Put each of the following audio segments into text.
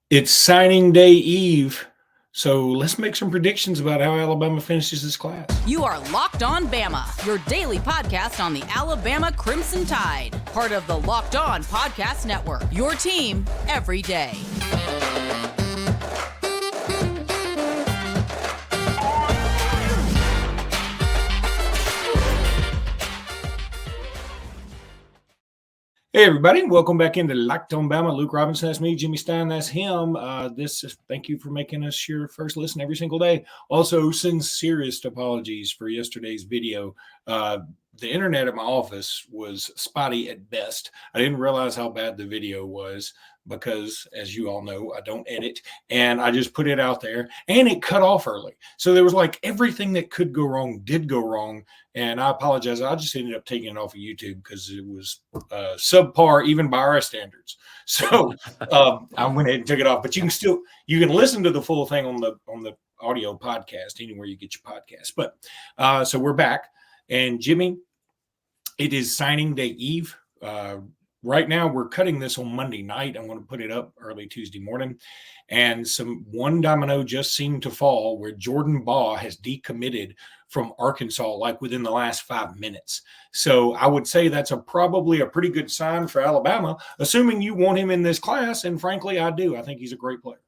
It's signing day eve, so let's make some predictions about how Alabama finishes this class. You are Locked On Bama, your daily podcast on the Alabama Crimson Tide, part of the Locked On Podcast Network, your team every day. Hey everybody, welcome back into Locked On Bama. Luke Robinson, that's me. Jimmy Stein, that's him. Thank you for making us your first listen every single day. Also, sincerest apologies for yesterday's video. The internet at my office was spotty at best. I didn't realize how bad the video was because, as you all know, I don't edit, and I just put it out there, and it cut off early. So there was like everything that could go wrong did go wrong, and I apologize. I just ended up taking it off of YouTube because it was subpar even by our standards. So I went ahead and took it off. But you can listen to the full thing on the audio podcast anywhere you get your podcast. But so we're back, and Jimmy, it is signing day eve. Right now, we're cutting this on Monday night. I'm going to put it up early Tuesday morning. And one domino just seemed to fall where Jordan Baugh has decommitted from Arkansas like within the last 5 minutes. So I would say that's probably a pretty good sign for Alabama, assuming you want him in this class. And frankly, I do. I think he's a great player.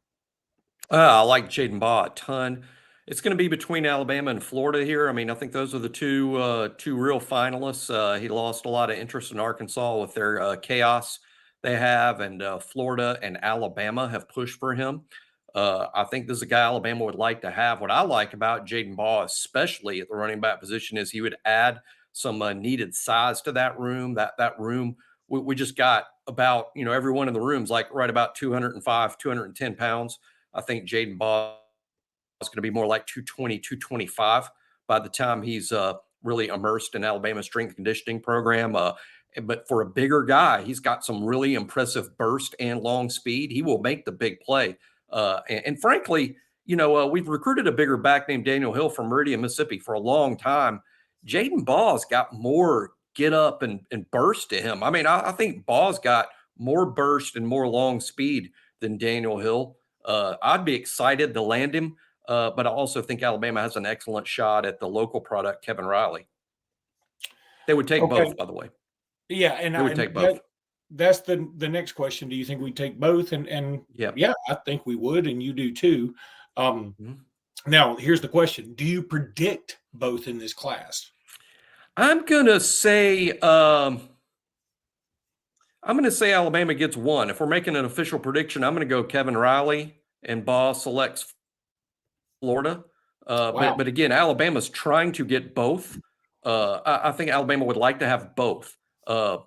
I like Jaden Baugh a ton. It's going to be between Alabama and Florida here. I mean, I think those are the two real finalists. He lost a lot of interest in Arkansas with their chaos they have, and Florida and Alabama have pushed for him. I think this is a guy Alabama would like to have. What I like about Jaden Baugh, especially at the running back position, is he would add some needed size to that room. That room, we just got about, everyone in the room's like right about 205, 210 pounds. I think Jaden Baugh is going to be more like 220, 225 by the time he's really immersed in Alabama's strength conditioning program. But for a bigger guy, he's got some really impressive burst and long speed. He will make the big play. And frankly, we've recruited a bigger back named Daniel Hill from Meridian, Mississippi for a long time. Jaden Baugh's got more get up and burst to him. I mean, I think Baugh's got more burst and more long speed than Daniel Hill. I'd be excited to land him. But I also think Alabama has an excellent shot at the local product, Kevin Riley. They would take both, by the way. Yeah, and they would take both. That's the next question. Do you think we take both? And yeah, I think we would, and you do too. Now, here's the question: do you predict both in this class? I'm gonna say Alabama gets one. If we're making an official prediction, I'm gonna go Kevin Riley, and Baugh selects Florida. Wow. But again, Alabama's trying to get both. I think Alabama would like to have both. I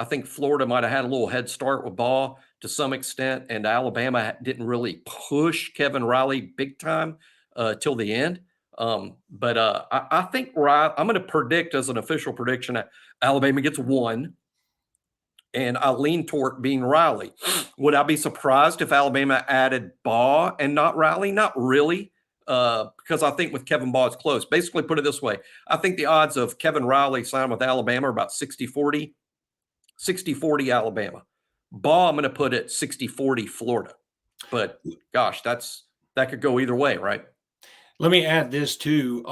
think Florida might have had a little head start with Baugh to some extent, and Alabama didn't really push Kevin Riley big time till the end. But I think I'm going to predict as an official prediction that Alabama gets one, and I lean toward being Riley. Would I be surprised if Alabama added Baugh and not Riley? Not really. Because I think with Kevin Baugh, it's close. Basically, put it this way. I think the odds of Kevin Riley signing with Alabama are about 60-40. 60-40 Alabama. Baugh, I'm going to put it 60-40 Florida. But, gosh, that could go either way, right? Let me add this, too.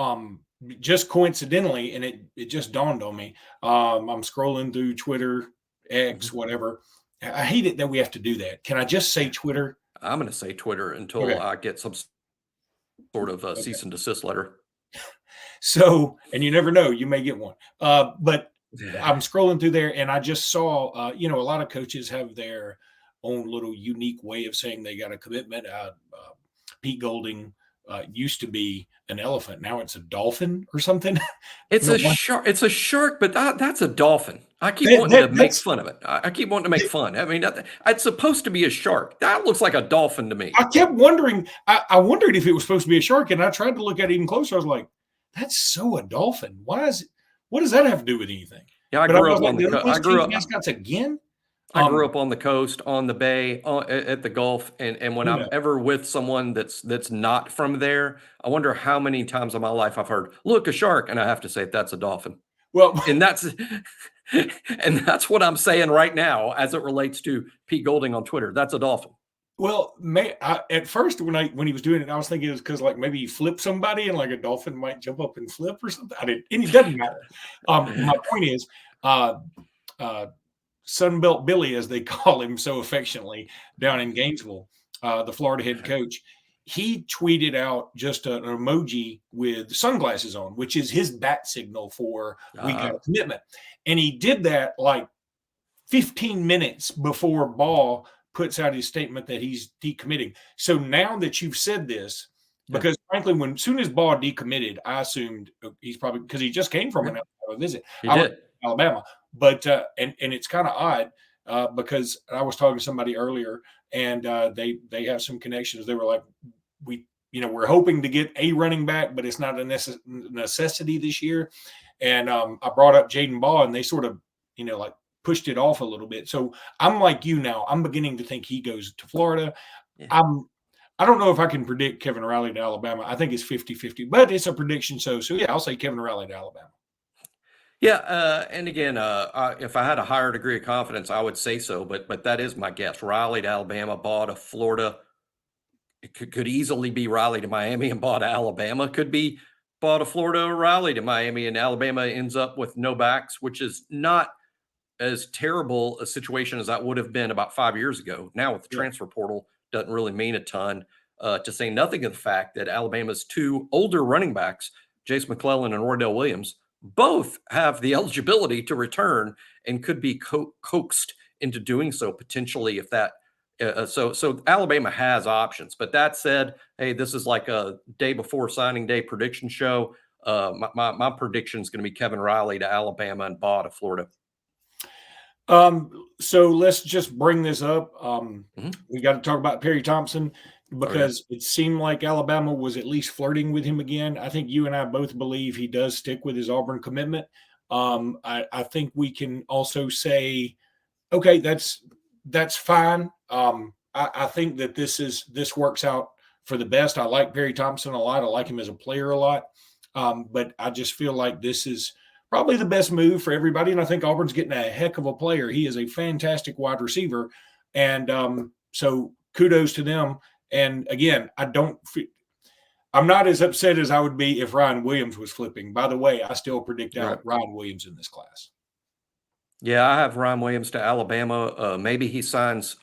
Just coincidentally, and it just dawned on me. I'm scrolling through Twitter, X, whatever. I hate it that we have to do that. Can I just say Twitter? I'm going to say Twitter until I get some sort of cease and desist letter. So, and you never know, you may get one. But I'm scrolling through there, and I just saw, a lot of coaches have their own little unique way of saying they got a commitment. Pete Golding used to be an elephant. Now it's a dolphin or something. It's a shark. It's a shark, but that's a dolphin. I keep wanting to make fun of it. I keep wanting to make fun. I mean, it's supposed to be a shark. That looks like a dolphin to me. I kept wondering. I wondered if it was supposed to be a shark, and I tried to look at it even closer. I was like, that's so a dolphin. Why is it? What does that have to do with anything? Yeah, I grew up on the coast. I grew up on the coast, on the bay, at the Gulf, and when I'm ever with someone that's not from there, I wonder how many times in my life I've heard, "Look, a shark," and I have to say that's a dolphin. Well, and that's what I'm saying right now as it relates to Pete Golding on Twitter. That's a dolphin. Well, at first when he was doing it, I was thinking it was because like maybe he flipped somebody and like a dolphin might jump up and flip or something. And it doesn't matter. My point is, uh, Sunbelt Billy, as they call him so affectionately down in Gainesville, the Florida head coach, he tweeted out just an emoji with sunglasses on, which is his bat signal for we got a commitment. And he did that like 15 minutes before Ball puts out his statement that he's decommitting. So now that you've said this, because frankly, as soon as Ball decommitted, I assumed he's probably because he just came from an Alabama visit. He did. Alabama, but and it's kind of odd because I was talking to somebody earlier, and they have some connections. They were like, we're hoping to get a running back, but it's not a necessity this year. And I brought up Jaden Ball, and they sort of like pushed it off a little bit. So I'm like you now. I'm beginning to think he goes to Florida. Yeah. I don't know if I can predict Kevin Riley to Alabama. I think it's 50-50, but it's a prediction. So yeah, I'll say Kevin Riley to Alabama. Yeah, and again, if I had a higher degree of confidence, I would say so. But that is my guess. Riley to Alabama, Ball to Florida. It could easily be Riley to Miami and Ball to Alabama. Could be Ball to Florida or Riley to Miami, and Alabama ends up with no backs, which is not as terrible a situation as that would have been about 5 years ago. Now with the transfer portal, doesn't really mean a ton. To say nothing of the fact that Alabama's two older running backs, Jace McClellan and Roydell Williams, both have the eligibility to return and could be coaxed into doing so potentially if that. So Alabama has options. But that said, hey, this is like a day before signing day prediction show. My prediction is going to be Kevin Riley to Alabama and Ball to Florida. So let's just bring this up. We got to talk about Perry Thompson because it seemed like Alabama was at least flirting with him again. I think you and I both believe he does stick with his Auburn commitment. I think we can also say, okay, that's fine. I think that this works out for the best. I like Perry Thompson a lot. I like him as a player a lot. But I just feel like this is probably the best move for everybody. And I think Auburn's getting a heck of a player. He is a fantastic wide receiver. And so kudos to them. And again, I'm not as upset as I would be if Ryan Williams was flipping. By the way, I still predict out Ryan Williams in this class. Yeah, I have Ryan Williams to Alabama. Maybe he signs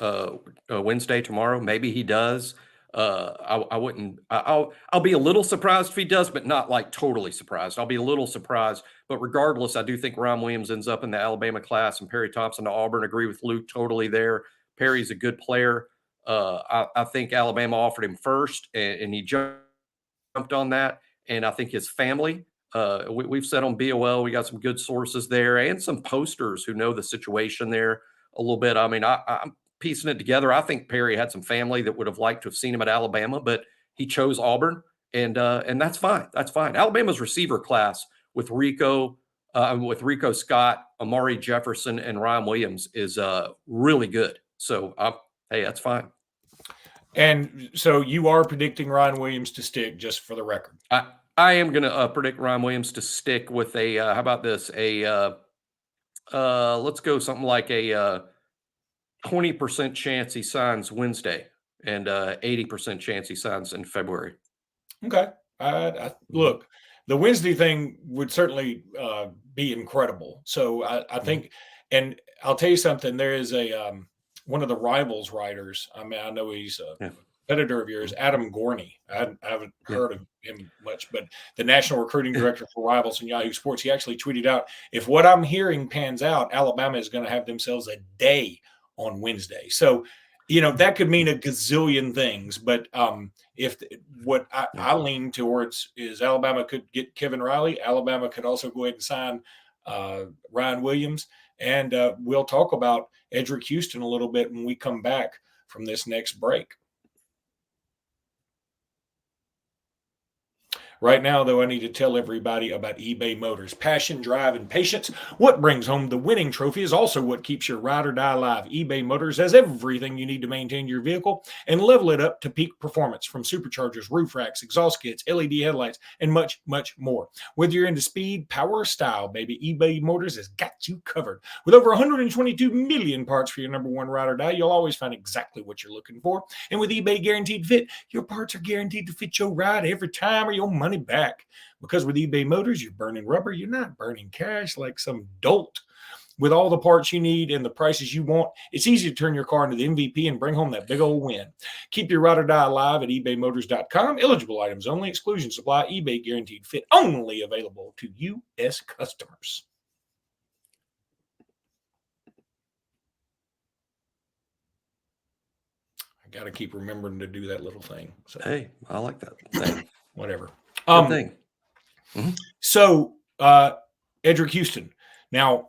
Wednesday tomorrow. Maybe he does. I wouldn't. I'll be a little surprised if he does, but not like totally surprised. I'll be a little surprised. But regardless, I do think Ryan Williams ends up in the Alabama class, and Perry Thompson to Auburn. Agree with Luke totally there. Perry's a good player. I think Alabama offered him first, and he jumped on that. And I think his family. We've said on BOL, we got some good sources there and some posters who know the situation there a little bit. I mean, I'm piecing it together. I think Perry had some family that would have liked to have seen him at Alabama, but he chose Auburn, and that's fine. That's fine. Alabama's receiver class with Rico Scott, Amari Jefferson, and Ryan Williams is really good. So, hey, that's fine. And so you are predicting Ryan Williams to stick, just for the record. I am going to predict Ryan Williams to stick with a, how about this? Let's go something like a 20% chance he signs Wednesday and 80% chance he signs in February. Okay. Look, the Wednesday thing would certainly be incredible. So I think, and I'll tell you something, there is one of the Rivals writers. I mean, I know he's a competitor of yours, Adam Gorney. I haven't heard of him much, but the national recruiting director for Rivals and Yahoo Sports, he actually tweeted out, if what I'm hearing pans out, Alabama is going to have themselves a day on Wednesday. So, that could mean a gazillion things, but if what I lean towards is Alabama could get Kevin Riley. Alabama could also go ahead and sign Ryan Williams. And we'll talk about Edric Houston a little bit when we come back from this next break. Right now, though, I need to tell everybody about eBay Motors. Passion, drive, and patience. What brings home the winning trophy is also what keeps your ride or die alive. eBay Motors has everything you need to maintain your vehicle and level it up to peak performance, from superchargers, roof racks, exhaust kits, LED headlights, and much, much more. Whether you're into speed, power, or style, baby, eBay Motors has got you covered. With over 122 million parts for your number one ride or die, you'll always find exactly what you're looking for. And with eBay Guaranteed Fit, your parts are guaranteed to fit your ride every time or your money back. Because with eBay Motors, you're burning rubber. You're not burning cash like some dolt. With all the parts you need and the prices you want, it's easy to turn your car into the MVP and bring home that big old win. Keep your ride or die alive at ebaymotors.com. Eligible items only. Exclusions apply. eBay Guaranteed Fit only available to U.S. customers. I got to keep remembering to do that little thing. So, hey, I like that thing. Whatever. Good thing. So, Edric Houston. Now,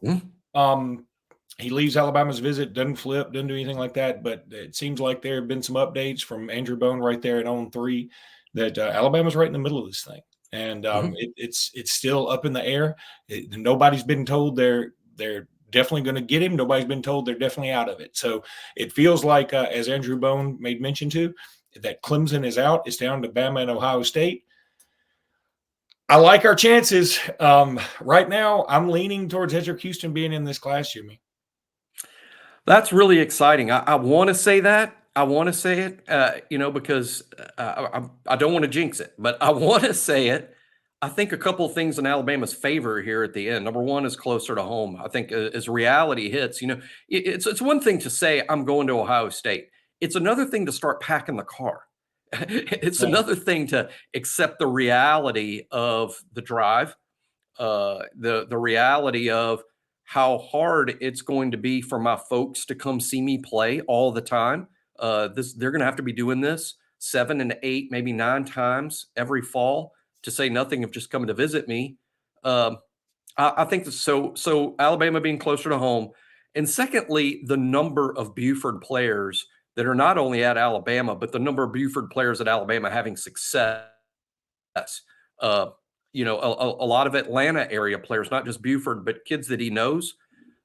he leaves Alabama's visit, doesn't flip, doesn't do anything like that. But it seems like there have been some updates from Andrew Bone right there at On 3 that Alabama's right in the middle of this thing. And it's still up in the air. Nobody's been told they're definitely going to get him. Nobody's been told they're definitely out of it. So it feels like, as Andrew Bone made mention to, that Clemson is out. It's down to Bama and Ohio State. I like our chances. Right now, I'm leaning towards Edric Houston being in this class, Jimmy. That's really exciting. I want to say that. I want to say it, because I don't want to jinx it, but I want to say it. I think a couple of things in Alabama's favor here at the end. Number one is closer to home. I think as reality hits, it's one thing to say I'm going to Ohio State. It's another thing to start packing the car. It's another thing to accept the reality of the drive, the reality of how hard it's going to be for my folks to come see me play all the time. They're going to have to be doing this 7 and 8, maybe 9 times every fall, to say nothing of just coming to visit me. I think so Alabama being closer to home. And secondly, the number of Buford players that are not only at Alabama, but the number of Buford players at Alabama having success. A lot of Atlanta area players, not just Buford, but kids that he knows.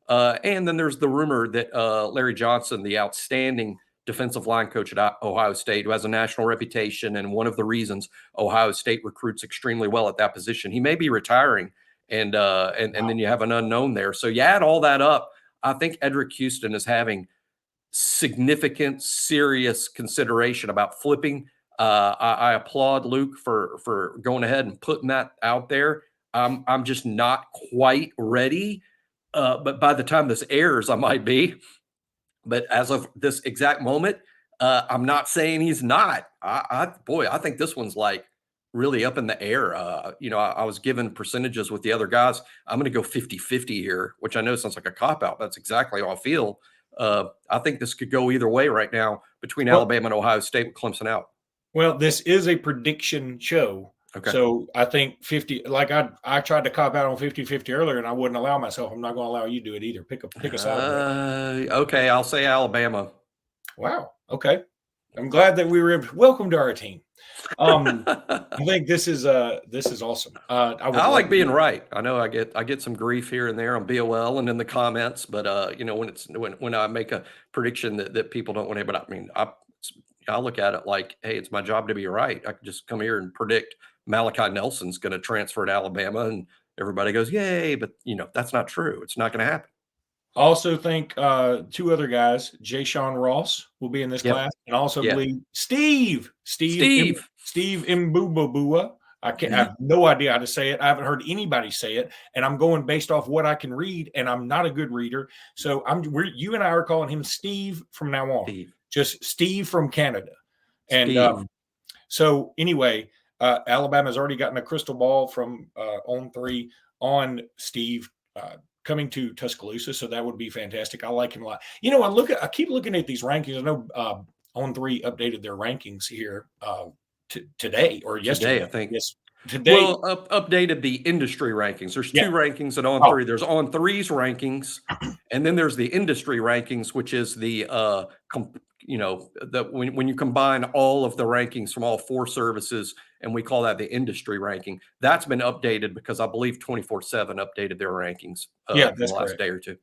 And then there's the rumor that Larry Johnson, the outstanding defensive line coach at Ohio State, who has a national reputation, and one of the reasons Ohio State recruits extremely well at that position, he may be retiring, and then you have an unknown there. So you add all that up, I think Edric Houston is having significant, serious consideration about flipping. I applaud Luke for going ahead and putting that out there. I'm just not quite ready, but by the time this airs, I might be. But as of this exact moment, I'm not saying he's not. I think this one's like really up in the air. I was given percentages with the other guys. I'm going to go 50-50 here, which I know sounds like a cop-out. That's exactly how I feel. I think this could go either way right now between Alabama and Ohio State with Clemson out. Well, this is a prediction show. Okay. So I think 50, like I tried to cop out on 50-50 earlier, and I wouldn't allow myself. I'm not going to allow you to do it either. Pick a side. Okay, I'll say Alabama. Wow. Okay. I'm glad that we were able to welcome to our team. I think this is awesome. I like being right. I know I get some grief here and there on BOL and in the comments, but when I make a prediction that people don't want to, but I look at it like, hey, it's my job to be right. I can just come here and predict Malachi Nelson's going to transfer to Alabama, and everybody goes, yay, but that's not true. It's not going to happen. I also think 2 other guys, Jay Sean Ross, will be in this class, and also believe Steve Mbubabua. I have no idea how to say it. I haven't heard anybody say it, and I'm going based off what I can read, and I'm not a good reader. So you and I are calling him Steve from now on. Just Steve from Canada. And so anyway, Alabama's already gotten a crystal ball from On 3 on Steve coming to Tuscaloosa, so that would be fantastic. I like him a lot. I keep looking at these rankings. I know On 3 updated their rankings here today or yesterday. Today, I think. Yes, today. Well, updated the industry rankings. There's 2 rankings at On 3. There's On 3's rankings, and then there's the industry rankings, which is the when you combine all of the rankings from all 4 services, and we call that the industry ranking, that's been updated because I believe 24/7 updated their rankings Yeah, in the that's last correct. day or two.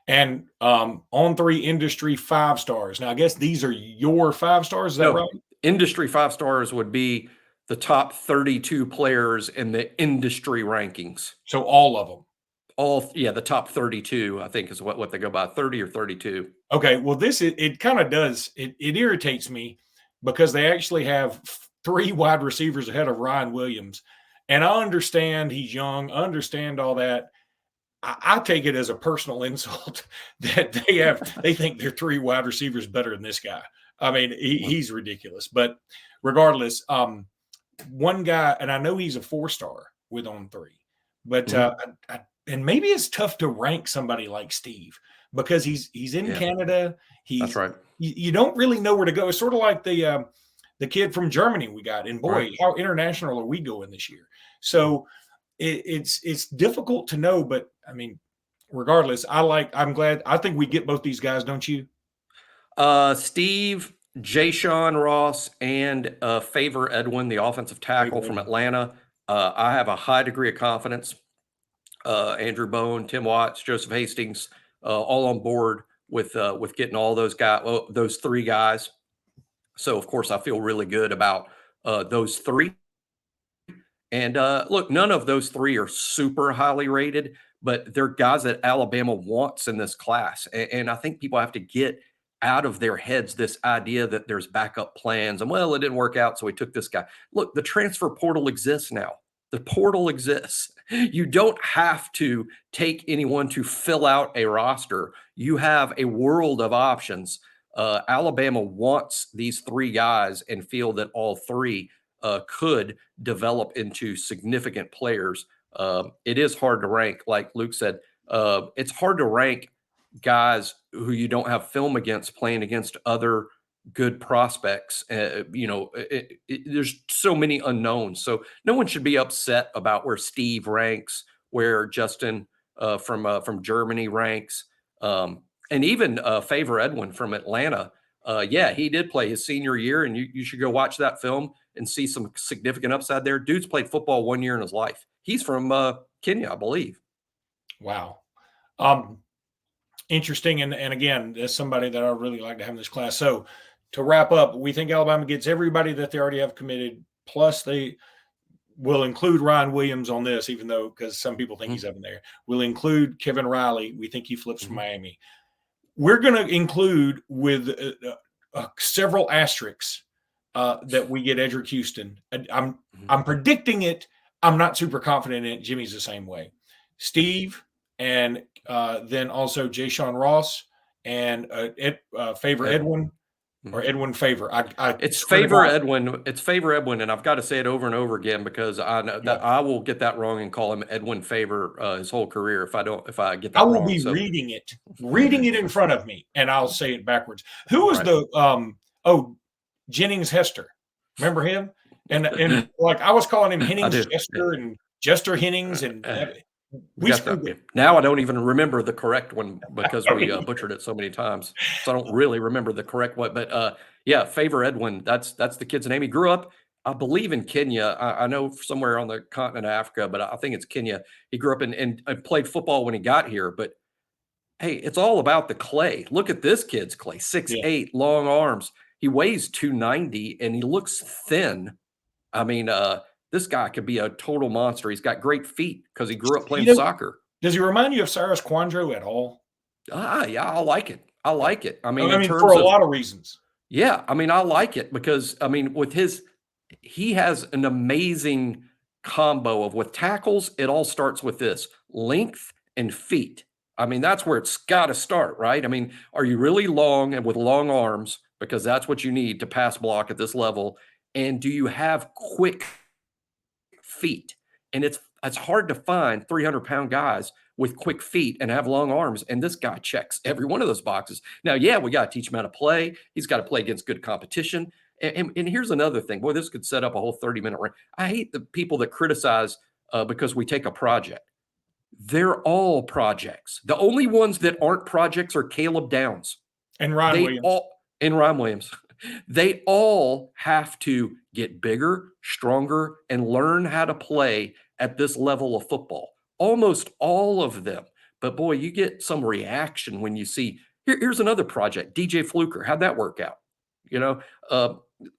And On3 industry 5 stars. Now, I guess these are your 5 stars. Is that right? Industry 5 stars would be the top 32 players in the industry rankings. So all of them. The top 32, I think, is what they go by, 30 or 32. Okay, well, it kind of does. It irritates me because they actually have 3 wide receivers ahead of Ryan Williams. And I understand he's young. I understand all that. I take it as a personal insult that they think they're 3 wide receivers better than this guy. I mean, he's ridiculous. But regardless, one guy, and I know he's a 4-star with On3, but and maybe it's tough to rank somebody like Steve because he's in Canada. That's right. You don't really know where to go. It's sort of like the kid from Germany we got. And boy, how international are we going this year? So it's difficult to know, but I mean, regardless, I think we get both these guys, don't you? Steve, Jayshon Ross, and Favor Edwin, the offensive tackle from Atlanta. I have a high degree of confidence. Andrew Bone, Tim Watts, Joseph Hastings, all on board with getting all those guys, those 3 guys. So of course I feel really good about those 3. And look, none of those 3 are super highly rated, but they're guys that Alabama wants in this class. And I think people have to get out of their heads this idea that there's backup plans and, well, it didn't work out, so we took this guy. Look, the transfer portal exists now. The portal exists. You don't have to take anyone to fill out a roster. You have a world of options. Alabama wants these 3 guys and feel that all 3 could develop into significant players. It is hard to rank, like Luke said. It's hard to rank guys who you don't have film against playing against other good prospects. There's so many unknowns. So no one should be upset about where Steve ranks, where Justin from Germany ranks, and even Favor Edwin from Atlanta. He did play his senior year, and you should go watch that film and see some significant upside there. Dude's played football 1 year in his life. He's from Kenya, I believe. Wow. Interesting. And again, that's somebody that I really like to have in this class. So to wrap up, we think Alabama gets everybody that they already have committed, plus they will include Ryan Williams on this, even though, because some people think he's up in there. We'll include Kevin Riley. We think he flips from Miami. We're going to include with several asterisks that we get Edric Houston. I'm predicting it. I'm not super confident in it. Jimmy's the same way. Steve, and then also Jayshon Ross and Favor Edwin, or Edwin Favor. It's Favor Edwin. It's Favor Edwin, and I've got to say it over and over again because I know that I will get that wrong and call him Edwin Favor his whole career if I get that wrong. I will be reading it in front of me, and I'll say it backwards. Who was the Jennings Hester? Remember him? And like I was calling him Hennings Jester and Jester Hennings, and now I don't even remember the correct one because we butchered it so many times. So I don't really remember the correct one. But Favor Edwin, that's the kid's name. He grew up, I believe, in Kenya. I know somewhere on the continent of Africa, but I think it's Kenya. He grew up and played football when he got here. But hey, it's all about the clay. Look at this kid's clay, 6'8", long arms. He weighs 290 and he looks thin. I mean, this guy could be a total monster. He's got great feet because he grew up playing soccer. Does he remind you of Cyrus Quandro at all? Yeah, I like it. I like it. I mean, for a lot of reasons. Yeah, I mean, I like it because, I mean, he has an amazing combo with tackles. It all starts with this length and feet. I mean, that's where it's got to start, right? I mean, are you really long and with long arms? Because that's what you need to pass block at this level. And do you have quick feet? And it's hard to find 300-pound guys with quick feet and have long arms. And this guy checks every one of those boxes. Now, we got to teach him how to play. He's got to play against good competition. And here's another thing. Boy, this could set up a whole 30-minute rant. I hate the people that criticize because we take a project. They're all projects. The only ones that aren't projects are Caleb Downs and Ryan Williams. and Ryan Williams. They all have to get bigger, stronger, and learn how to play at this level of football. Almost all of them. But boy, you get some reaction when you see, here's another project, DJ Fluker. How'd that work out?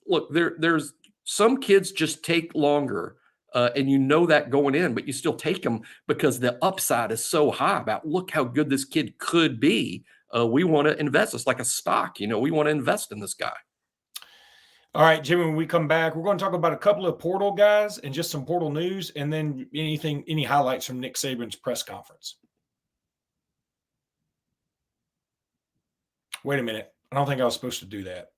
Look, there's some kids just take longer, and you know that going in, but you still take them because the upside is so high about look how good this kid could be. We want to invest. It's like a stock. We want to invest in this guy. All right, Jimmy, when we come back, we're going to talk about a couple of portal guys and just some portal news, and then any highlights from Nick Saban's press conference. Wait a minute. I don't think I was supposed to do that.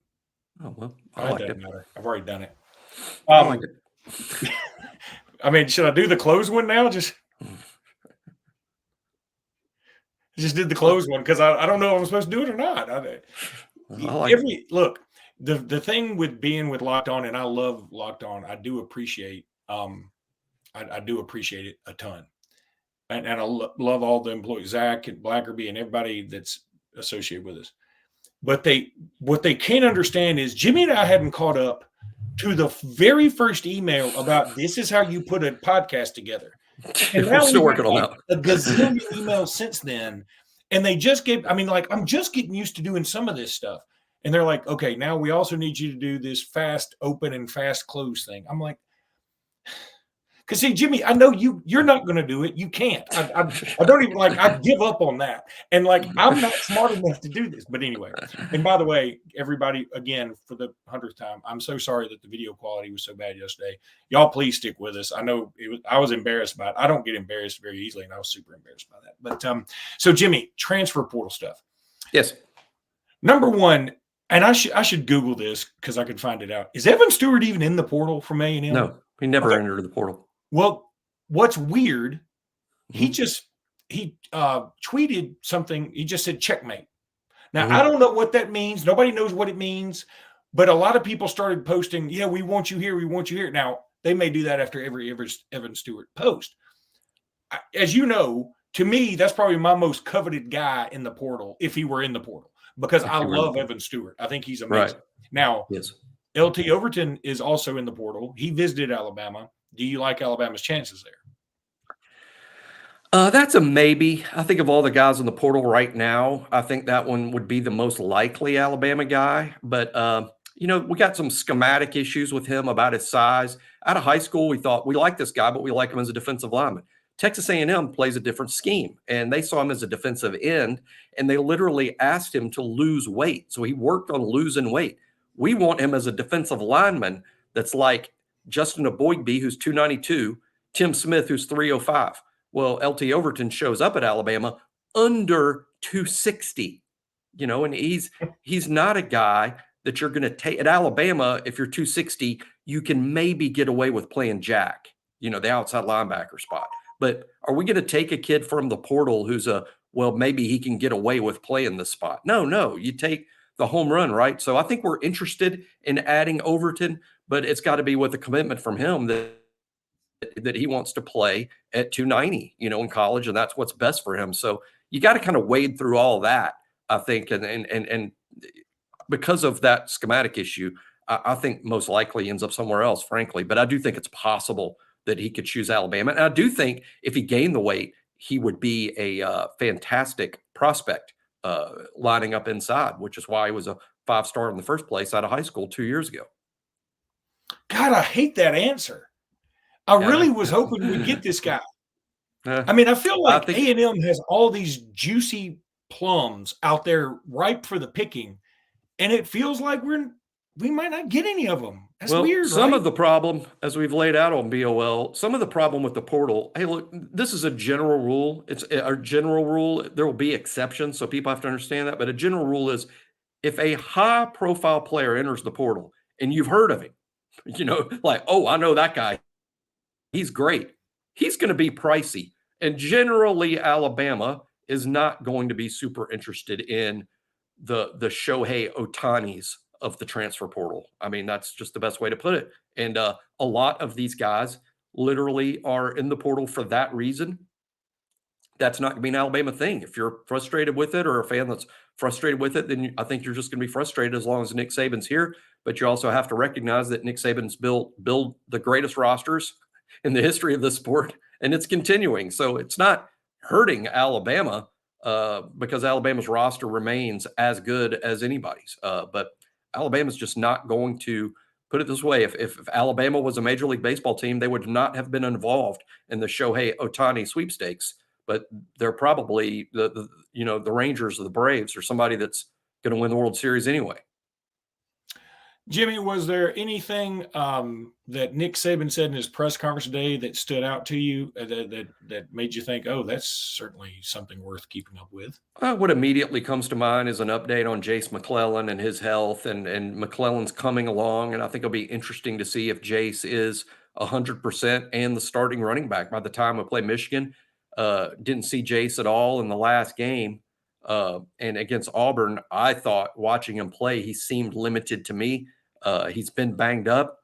Oh, well, It doesn't matter. I've already done it. I like it. I mean, should I do the close one now? Just did the close one because I don't know if I'm supposed to do it or not. Look, the thing with being with Locked On, and I love Locked On, I do appreciate I do appreciate it a ton. And I love all the employees, Zach and Blackerby and everybody that's associated with us. But what they can't understand is Jimmy and I hadn't caught up to the very first email about this is how you put a podcast together. And we're still working on that. A gazillion emails since then. And they just I'm just getting used to doing some of this stuff. And they're like, okay, now we also need you to do this fast open and fast close thing. I'm like, because see, Jimmy, I know you're not going to do it. You can't. I don't even I give up on that. And I'm not smart enough to do this. But anyway, and by the way, everybody, again, for the 100th time, I'm so sorry that the video quality was so bad yesterday. Y'all please stick with us. I know I was embarrassed by it. I don't get embarrassed very easily, and I was super embarrassed by that. But so Jimmy, transfer portal stuff. Yes. Number one, and I should Google this because I could find it out. Is Evan Stewart even in the portal from A&M? No, he never entered the portal. Well, what's weird, he tweeted something. He just said checkmate. Now, I don't know what that means. Nobody knows what it means. But a lot of people started posting, yeah, we want you here. We want you here. Now, they may do that after every Evan Stewart post. As you know, to me, that's probably my most coveted guy in the portal if he were in the portal because I love Evan Stewart. I think he's amazing. Right. Now, yes. LT Overton is also in the portal. He visited Alabama. Do you like Alabama's chances there? That's a maybe. I think of all the guys in the portal right now, I think that one would be the most likely Alabama guy. But, we got some schematic issues with him about his size. Out of high school, we thought we like this guy, but we like him as a defensive lineman. Texas A&M plays a different scheme, and they saw him as a defensive end, and they literally asked him to lose weight. So he worked on losing weight. We want him as a defensive lineman that's like Justin Aboigbe, who's 292, Tim Smith, who's 305. Well, LT Overton shows up at Alabama under 260, and he's not a guy that you're going to take at Alabama. If you're 260, you can maybe get away with playing jack, the outside linebacker spot. But are we going to take a kid from the portal who's maybe he can get away with playing this spot? No, you take the home run, right? So I think we're interested in adding Overton, but it's got to be with a commitment from him that he wants to play at 290, in college, and that's what's best for him. So you got to kind of wade through all that, I think, and because of that schematic issue, I think most likely ends up somewhere else, frankly. But I do think it's possible that he could choose Alabama, and I do think if he gained the weight, he would be a fantastic prospect lining up inside, which is why he was a 5-star in the first place out of high school 2 years ago. God, I hate that answer. I really was hoping we'd get this guy. I feel like A&M has all these juicy plums out there ripe for the picking, and it feels like we might not get any of them. That's weird, some of the problem, as we've laid out on BOL, some of the problem with the portal, hey, look, this is a general rule. It's a general rule. There will be exceptions, so people have to understand that. But a general rule is if a high-profile player enters the portal and you've heard of him, I know that guy. He's great. He's going to be pricey. And generally, Alabama is not going to be super interested in the Shohei Ohtanis of the transfer portal. I mean, that's just the best way to put it. And a lot of these guys literally are in the portal for that reason. that's not going to be an Alabama thing. If you're frustrated with it, or a fan that's frustrated with it, then I think you're just going to be frustrated as long as Nick Saban's here. But you also have to recognize that Nick Saban's built the greatest rosters in the history of the sport, and it's continuing. So it's not hurting Alabama because Alabama's roster remains as good as anybody's. But Alabama's just not going to, put it this way, if Alabama was a Major League Baseball team, they would not have been involved in the Shohei Ohtani sweepstakes. But they're probably the Rangers or the Braves or somebody that's going to win the World Series anyway. Jimmy, was there anything that Nick Saban said in his press conference today that stood out to you that made you think, oh, that's certainly something worth keeping up with? What immediately comes to mind is an update on Jace McClellan and his health, and McClellan's coming along, and I think it'll be interesting to see if Jace is 100% and the starting running back by the time we play Michigan. Didn't see Jace at all in the last game. And against Auburn, I thought watching him play, he seemed limited to me. He's been banged up.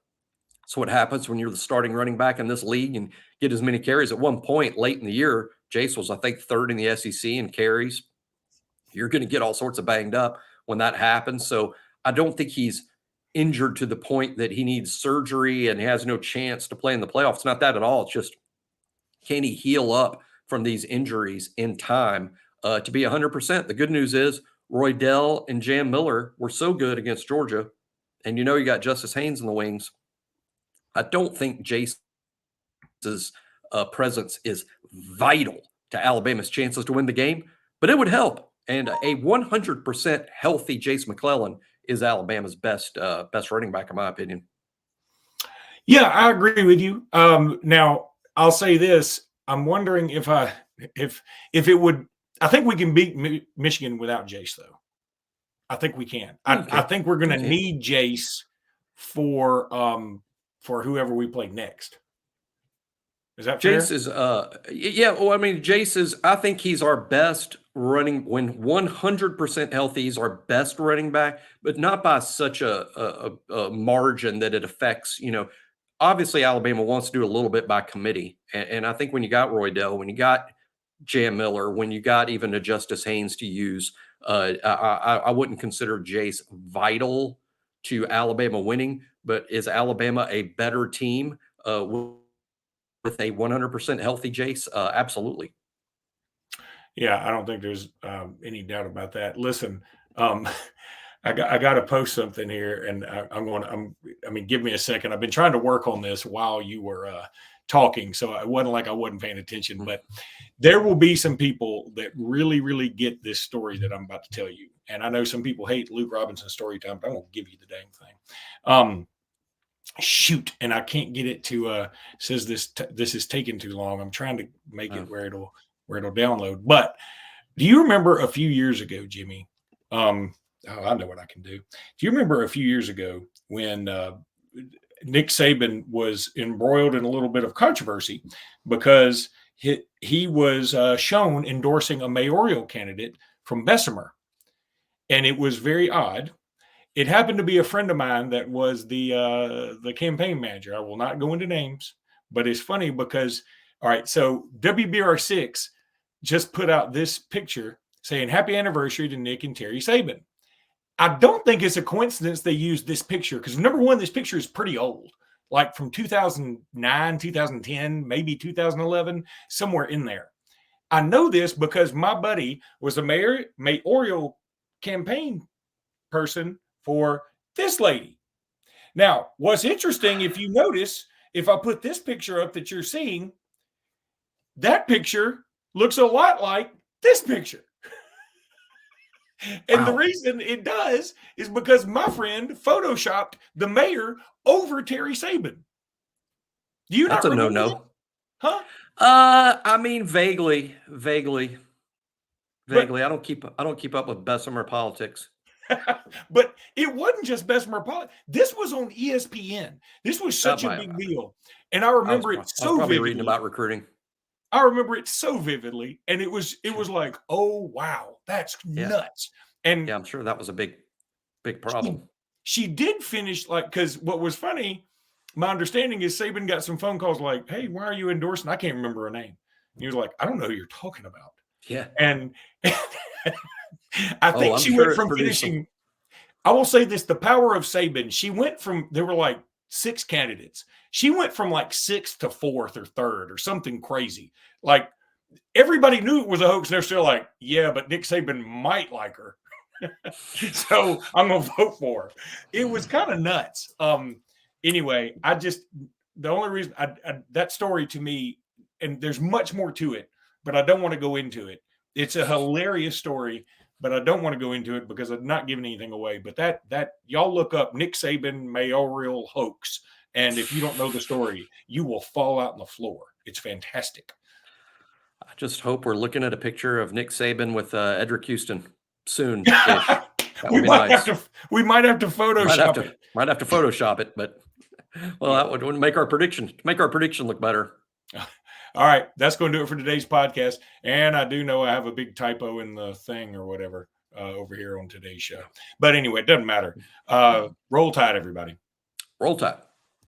So what happens when you're the starting running back in this league and get as many carries? At one point late in the year, Jace was, I think, third in the SEC in carries. You're going to get all sorts of banged up when that happens. So I don't think he's injured to the point that he needs surgery and has no chance to play in the playoffs. It's not that at all. It's just, can he heal up from these injuries in time to be 100%? The good news is Roydell and Jam Miller were so good against Georgia, and you got Justice Haynes in the wings. I don't think Jace's presence is vital to Alabama's chances to win the game, but it would help. And a 100% healthy Jace McClellan is Alabama's best running back, in my opinion. Yeah, I agree with you. Now, I'll say this. I'm wondering if it would – I think we can beat Michigan without Jace, though. I think we can. Okay. I think we're going to need Jace for whoever we play next. Is that fair? Jace is Jace is, I think he's our best running, when 100% healthy, he's our best running back, but not by such a margin that it affects, obviously Alabama wants to do a little bit by committee. And I think when you got Roydell, when you got Jam Miller, when you got even a Justice Haynes to use, I wouldn't consider Jace vital to Alabama winning, but is Alabama a better team with a 100% healthy Jace? Absolutely. Yeah, I don't think there's any doubt about that. Listen, I got to post something here, and give me a second. I've been trying to work on this while you were talking, so it wasn't like I wasn't paying attention. But there will be some people that really, really get this story that I'm about to tell you. And I know some people hate Luke Robinson's story time, but I'm going to give you the dang thing. Shoot, and I can't get it to says this is taking too long. I'm trying to make it where it'll download. But do you remember a few years ago, Jimmy? I know what I can do. Do you remember a few years ago when Nick Saban was embroiled in a little bit of controversy because he was shown endorsing a mayoral candidate from Bessemer, and it was very odd. It happened to be a friend of mine that was the campaign manager. I will not go into names, but it's funny because, all right, so WBR6 just put out this picture saying happy anniversary to Nick and Terry Saban. I don't think it's a coincidence they used this picture because, number one, this picture is pretty old, like from 2009, 2010, maybe 2011, somewhere in there. I know this because my buddy was a mayoral campaign person for this lady. Now, what's interesting, if you notice, if I put this picture up that you're seeing, that picture looks a lot like this picture. And The reason it does is because my friend photoshopped the mayor over Terry Saban. Do you That's not a remember no-no. that? Huh? Vaguely. But, I don't keep up with Bessemer politics. But it wasn't just Bessemer politics. This was on ESPN. This was such a big deal. And I remember it so probably vividly. Reading about recruiting. I remember it so vividly, and it was like, oh wow, that's nuts. And yeah, I'm sure that was a big problem. She did finish because what was funny, my understanding is Saban got some phone calls like, "Hey, why are you endorsing?" I can't remember her name, And he was like, I don't know who you're talking about. Yeah. And I think I'm she sure went it from produced finishing. I will say this, the power of Saban. She went from, there were like 6 candidates. She went from like 6th to 4th or 3rd or something crazy. Like everybody knew it was a hoax. And they're still like, yeah, but Nick Saban might like her. So I'm going to vote for her. It was kind of nuts. Anyway, the only reason that story to me, and there's much more to it, but I don't want to go into it. It's a hilarious story, but I don't want to go into it because I'm not giving anything away. But that y'all look up Nick Saban mayoral hoax, and if you don't know the story, you will fall out on the floor. It's fantastic. I just hope we're looking at a picture of Nick Saban with Edric Houston soon. We might have to Photoshop it. Might have to Photoshop it, but that would make our prediction look better. All right, that's going to do it for today's podcast. And I do know I have a big typo in the thing or whatever over here on today's show. But anyway, it doesn't matter. Roll Tide, everybody. Roll Tide.